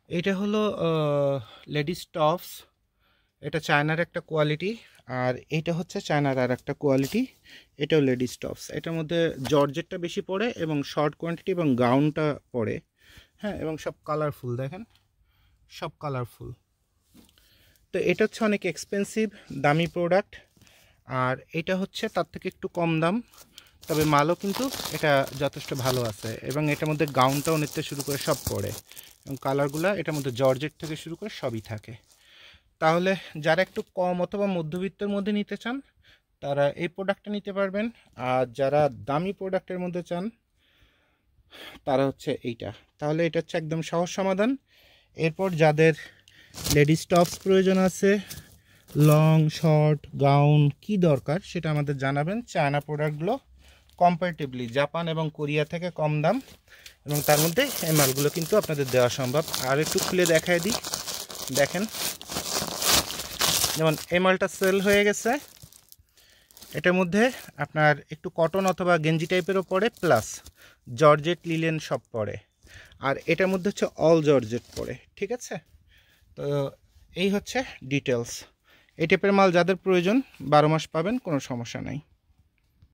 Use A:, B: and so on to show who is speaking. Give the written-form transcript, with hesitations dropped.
A: এটা হলো ladies tops. এটা চায়নার একটা কোয়ালিটি, আর এইটা হচ্ছে চায়নার আর একটা কোয়ালিটি। এটাও লেডিস টপস। এটার মধ্যে জর্জেটটা বেশি পড়ে এবং শর্ট কোয়ান্টিটি এবং গাউনটা পড়ে। হ্যাঁ, এবং সব কালারফুল, দেখেন সব কালারফুল। তো এটা হচ্ছে অনেক এক্সপেন্সিভ, দামি প্রোডাক্ট। আর এটা হচ্ছে তার থেকে একটু কম দাম, তবে মালও কিন্তু এটা যথেষ্ট ভালো আছে। এবং এটার মধ্যে গাউনটাও নিতে শুরু করে সব পড়ে, এবং কালারগুলো এটার মধ্যে জর্জেট থেকে শুরু করে সবই থাকে। তাহলে যারা একটু কম অথবা মধ্যবিত্তের মধ্যে নিতে চান তারা এই প্রোডাক্টটা নিতে পারবেন। আর যারা দামি প্রোডাক্টের মধ্যে চান তারা হচ্ছে এইটা। তাহলে এটা হচ্ছে একদম সহজ সমাধান। এরপর যাদের লেডিস টপস প্রয়োজন আছে, লং শর্ট গাউন কি দরকার সেটা আমাদের জানাবেন। চায়না প্রোডাক্টগুলো কম্পারেটিভলি জাপান এবং কোরিয়া থেকে কম দাম, এবং তার মধ্যে এই মালগুলো কিন্তু আপনাদের দেওয়া সম্ভব। আর একটু খুলে দেখায় দিই, দেখেন যেমন এই মালটা সেল হয়ে গেছে। এটার মধ্যে আপনার একটু কটন অথবা গেঞ্জি টাইপেরও পড়ে, প্লাস জর্জেট লিলেন সব পড়ে। আর এটার মধ্যে হচ্ছে অল জর্জেট পড়ে, ঠিক আছে? তো এই হচ্ছে ডিটেলস। এই টাইপের মাল যাদের প্রয়োজন 12 মাস পাবেন, কোনো সমস্যা নাই।